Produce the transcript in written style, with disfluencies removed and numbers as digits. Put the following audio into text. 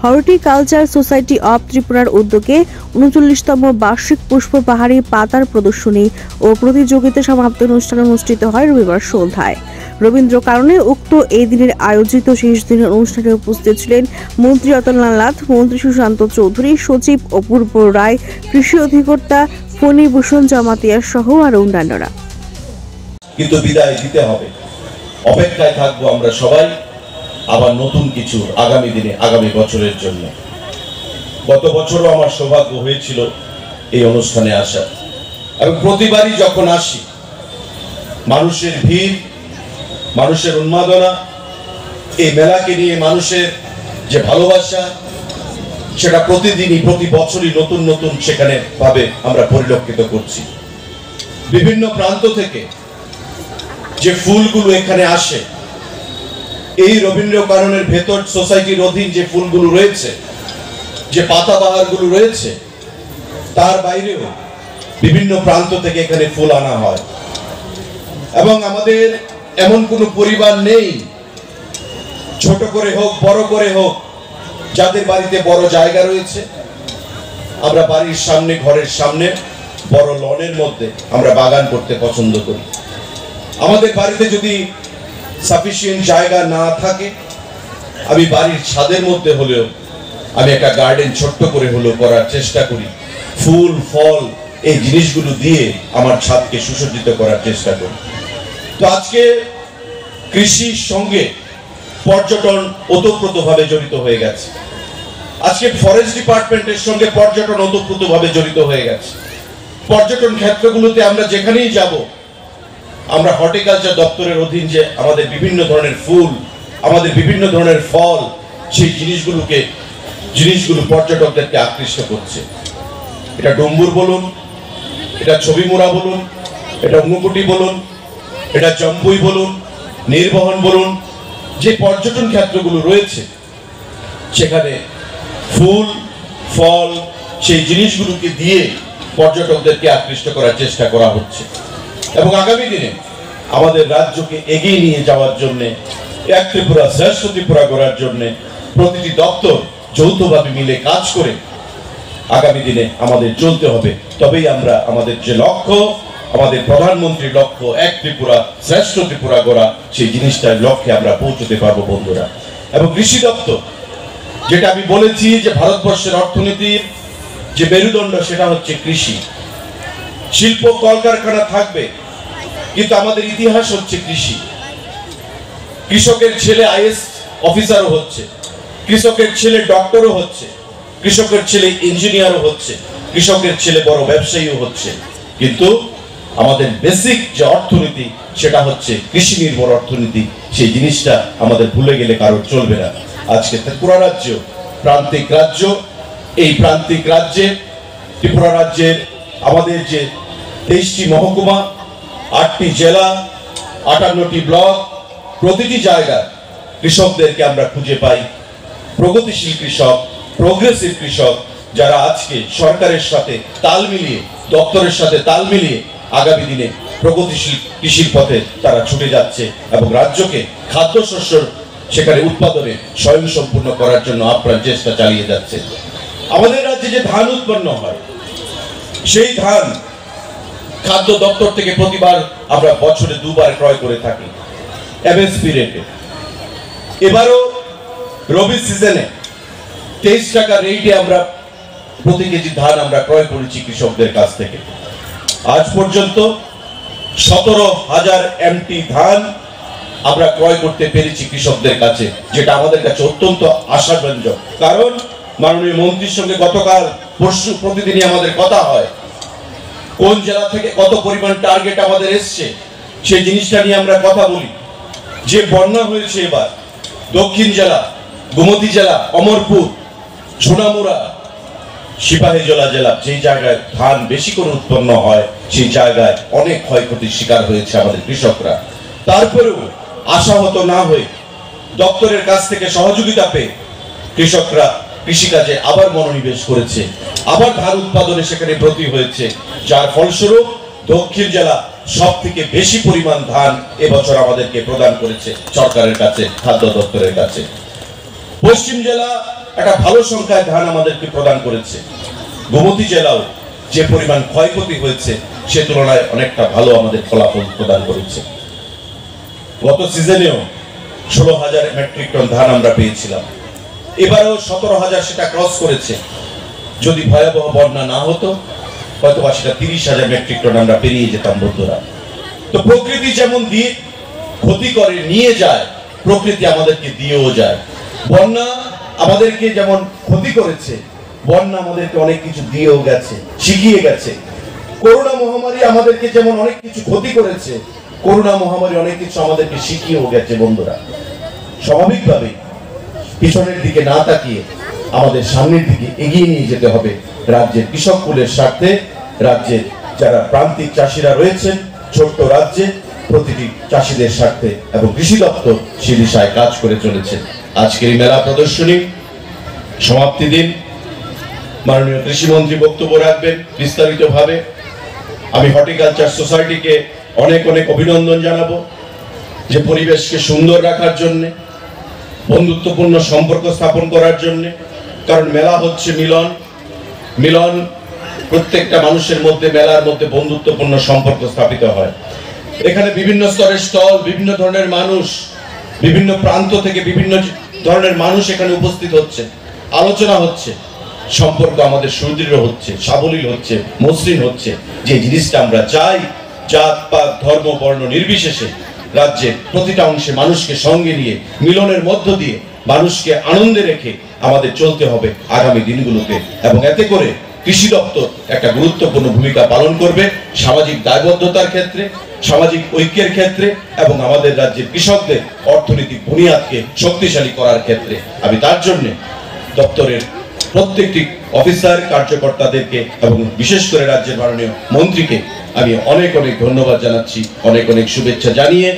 Horticulture society of ত্রিপুরার উদ্যোগে ৩৯তম বার্ষিক পুষ্প পাহাড়ি পাতার প্রদর্শনী ও প্রতিযোগিতা সমাপ্তি অনুষ্ঠান অনুষ্ঠিত হয় রবিবার সন্ধ্যায়। রবীন্দ্র কারণে উক্ত এই দিনের আয়োজিত শেষ দিনের অনুষ্ঠানে উপস্থিত ছিলেন মন্ত্রী অতুললাল নাথ, মন্ত্রী সুশান্ত চৌধুরী, সচিব অপূর্ব রায়, কৃষি অধিকর্তা ফণীভূষণ জমাতিয়া সহ আরো অন্যান্যরা। কিন্তু বিদায় দিতে হবে, অপেক্ষায় থাকবো আমরা সবাই আবার নতুন কিছু আগামী দিনে, আগামী বছরের জন্য। গত বছরও আমার সৌভাগ্য হয়েছিল এই অনুষ্ঠানে আসা, এবং প্রতিবারই যখন আসি মানুষের ভিড়, মানুষের উন্মাদনা, এই মেলাকে নিয়ে মানুষের যে ভালোবাসা, সেটা প্রতিদিনই, প্রতি বছরই নতুন নতুন সেখানে ভাবে আমরা পরিলক্ষিত করছি। বিভিন্ন প্রান্ত থেকে যে ফুলগুলো এখানে আসে, এই রবীন্দ্র কাননের ভেতর সোসাইটির অধীন যে ফুলগুলো রয়েছে, যে পাতাবাহারগুলো রয়েছে, তার বাইরেও বিভিন্ন প্রান্ত থেকে এখানে ফুল আনা হয়। এবং আমাদের এমন কোনো পরিবার নেই, ছোট করে হোক বড় করে হোক, যাদের বাড়িতে বড় জায়গা রয়েছে। আমরা বাড়ির সামনে, ঘরের সামনে বড় লনের মধ্যে আমরা বাগান করতে পছন্দ করি। আমাদের বাড়িতে যদি সাফিসিয়েন্ট জায়গা না থাকে, আমি বাড়ির ছাদের মধ্যে হলেও আমি একটা গার্ডেন ছোট্ট করে হলেও করার চেষ্টা করি। ফুল ফল এই জিনিসগুলো দিয়ে আমার ছাদকে সুসজ্জিত করার চেষ্টা করি। তো আজকে কৃষির সঙ্গে পর্যটন ওতপ্রোতভাবে জড়িত হয়ে গেছে। আজকে ফরেস্ট ডিপার্টমেন্টের সঙ্গে পর্যটন ওতপ্রোতভাবে জড়িত হয়ে গেছে। পর্যটন ক্ষেত্রগুলোতে আমরা যেখানেই যাব, আমরা হর্টিকালচার দপ্তরের অধীন যে আমাদের বিভিন্ন ধরনের ফুল, আমাদের বিভিন্ন ধরনের ফল, সেই জিনিসগুলো পর্যটকদেরকে আকৃষ্ট করছে। এটা ডম্বুর বলুন, এটা ছবিমুড়া বলুন, এটা ঊনকোটি বলুন, এটা জম্পুই বলুন, নির্বহন বলুন, যে পর্যটন ক্ষেত্রগুলো রয়েছে সেখানে ফুল ফল সেই জিনিসগুলোকে দিয়ে পর্যটকদেরকে আকৃষ্ট করার চেষ্টা করা হচ্ছে। এবং আগামী দিনে আমাদের রাজ্যকে এগিয়ে নিয়ে যাওয়ার জন্য, এক ত্রিপুরা শ্রেষ্ঠ ত্রিপুরা গড়ার জন্য প্রতিটি দপ্তর যৌথভাবে মিলে কাজ করে আগামী দিনে আমাদের চলতে হবে। তবেই আমরা আমাদের যে লক্ষ্য, আমাদের প্রধানমন্ত্রীর লক্ষ্য, এক ত্রিপুরা শ্রেষ্ঠ ত্রিপুরা গড়া, সেই জিনিসটার লক্ষ্যে আমরা পৌঁছতে পারবো বন্ধুরা। এবং কৃষি দপ্তর, যেটা আমি বলেছি যে ভারতবর্ষের অর্থনীতির যে মেরুদণ্ড, সেটা হচ্ছে কৃষি। শিল্প কলকারখানা থাকবে, কিন্তু আমাদের ইতিহাস হচ্ছে কৃষি। কৃষকের ছেলে আইএস অফিসারও হচ্ছে, কৃষকের ছেলে ডক্টরও হচ্ছে, কৃষকের ছেলে ইঞ্জিনিয়ারও হচ্ছে, কৃষকের ছেলে বড় ব্যবসায়ীও হচ্ছে। কিন্তু আমাদের বেসিক যে অর্থনীতি, সেটা হচ্ছে কৃষি নির্ভর অর্থনীতি। সেই জিনিসটা আমাদের ভুলে গেলে কারোর চলবে না। আজকে ত্রিপুরা রাজ্য প্রান্তিক রাজ্য। এই প্রান্তিক রাজ্যে, ত্রিপুরা রাজ্যের আমাদের যে 23টি মহকুমা, 8টি জেলা, 58টি ব্লক, প্রতিটি জায়গায় কৃষকদেরকে আমরা খুঁজে পাই। প্রগতিশীল কৃষক, প্রোগ্রেসিভ কৃষক, যারা আজকে সরকারের সাথে তাল মিলিয়ে, দপ্তরের সাথে তাল মিলিয়ে আগামী দিনে প্রগতিশীল কৃষির পথে তারা ছুটে যাচ্ছে এবং রাজ্যকে খাদ্যশস্য সেখানে উৎপাদনে স্বয়ংসম্পূর্ণ করার জন্য আপ্রাণ চেষ্টা চালিয়ে যাচ্ছে। আমাদের রাজ্যে যে ধান উৎপন্ন হয়, সেই ধান খাদ্য দপ্তর থেকে প্রতিবার আমরা বছরে 2 বার ক্রয় করে থাকি এমএসপি রেটে। এবারও রবি সিজনে 23 টাকা রেটে আমরা প্রতি কেজি ধান আমরা ক্রয় করেছি কৃষকদের কাছ থেকে। আজ পর্যন্ত 17,000 এমটি ধান আমরা ক্রয় করতে পেরেছি কৃষকদের কাছে, যেটা আমাদের কাছে অত্যন্ত আশাব্যঞ্জক। কারণ মাননীয় মন্ত্রীর সঙ্গে গতকাল পরশু প্রতিদিনই আমাদের কথা হয়, কোন জেলা থেকে কত পরিমাণ টার্গেট আমাদের এসছে সেই জিনিসটা নিয়ে আমরা কথা বলি। যে বন্যা হয়েছে এবার দক্ষিণ জেলা, গোমতী জেলা, অমরপুর, সোনামুড়া, সিপাহীজলা জেলা, যেই জায়গায় ধান বেশি করে উৎপন্ন হয়, সেই জায়গায় অনেক ক্ষয়ক্ষতির শিকার হয়েছে আমাদের কৃষকরা। তারপরেও আশাহত না হয়ে দপ্তরের কাছ থেকে সহযোগিতা পেয়ে কৃষকরা কৃষিকাজে আবার মনোনিবেশ করেছে, আবার ধান উৎপাদনে সেখানে ব্রতী হয়েছে, যার ফলস্বরূপ দক্ষিণ জেলা সব থেকে বেশি পরিমাণ ধান এবছর আমাদেরকে প্রদান করেছে সরকারের কাছে, খাদ্য দপ্তরের কাছে। পশ্চিম জেলা একটা ভালো সংখ্যায় ধান আমাদেরকে প্রদান করেছে। গোমতী জেলাও যে পরিমাণ ক্ষয়ক্ষতি হয়েছে সে তুলনায় অনেকটা ভালো আমাদের ফলাফল প্রদান করেছে। গত সিজনেও 16,000 মেট্রিক টন ধান আমরা পেয়েছিলাম, এবারেও 17,000 সেটা ক্রস করেছে। যদি ভয়াবহ বন্যা না হতো হয়তো বা সেটা 30,000 মেট্রিক টন আমরা পেরিয়ে যেতাম বন্ধুরা। তো প্রকৃতি যেমন দিয়ে ক্ষতি করে নিয়ে যায়, প্রকৃতি আমাদেরকে দিয়েও যায়। বন্যা আমাদেরকে যেমন ক্ষতি করেছে, বন্যা আমাদেরকে অনেক কিছু দিয়েও গেছে, শিখিয়ে গেছে। করোনা মহামারী আমাদেরকে যেমন অনেক কিছু ক্ষতি করেছে, করোনা মহামারী অনেক কিছু আমাদেরকে শিখিয়েও গেছে বন্ধুরা। স্বাভাবিকভাবেই পিছনের দিকে না তাকিয়ে আমাদের সামনের দিকে এগিয়ে নিয়ে যেতে হবে রাজ্যের কৃষক কুলের স্বার্থে। রাজ্যের যারা প্রান্তিক চাষিরা রয়েছেন ছোট্ট রাজ্যে, প্রতিটি চাষিদের স্বার্থে এবং কৃষি দপ্তর সে দিশায় কাজ করে চলেছে। আজকের এই মেলা প্রদর্শনী সমাপ্তি দিন মাননীয় কৃষিমন্ত্রী বক্তব্য রাখবেন বিস্তারিতভাবে। আমি হর্টিকালচার সোসাইটিকে অনেক অনেক অভিনন্দন জানাবো যে পরিবেশকে সুন্দর রাখার জন্য, বন্ধুত্বপূর্ণ সম্পর্ক স্থাপন করার জন্য। কারণ মেলা হচ্ছে মিলন, মিলন প্রত্যেকটা মানুষের মধ্যে, মেলার মধ্যে বন্ধুত্বপূর্ণ সম্পর্ক স্থাপিত হয়। এখানে বিভিন্ন স্তরের স্টল, বিভিন্ন ধরনের মানুষ, বিভিন্ন প্রান্ত থেকে বিভিন্ন ধরনের মানুষ এখানে উপস্থিত হচ্ছে, আলোচনা হচ্ছে, সম্পর্ক আমাদের সুদৃঢ় হচ্ছে, সাবলীল হচ্ছে, মসৃণ হচ্ছে। যে জিনিসটা আমরা চাই, জাত পাত ধর্ম বর্ণ নির্বিশেষে রাজ্যের প্রতিটা অংশে মানুষকে সঙ্গে নিয়ে মিলনের মধ্য দিয়ে মানুষকে আনন্দে রেখে আমাদের চলতে হবে আগামী দিনগুলোতে। এবং এতে করে কৃষি দপ্তর একটা গুরুত্বপূর্ণ ভূমিকা পালন করবে সামাজিক দায়বদ্ধতার ক্ষেত্রে, সামাজিক ঐক্যের ক্ষেত্রে এবং আমাদের রাজ্যের কৃষকদের অর্থনৈতিক বুনিয়াদকে শক্তিশালী করার ক্ষেত্রে। আমি তার জন্য দপ্তরের প্রত্যেকটি অফিসার কার্যকর্তাদেরকে এবং বিশেষ করে রাজ্যের মাননীয় মন্ত্রীকে আমি অনেক অনেক ধন্যবাদ জানাচ্ছি, অনেক অনেক শুভেচ্ছা জানিয়ে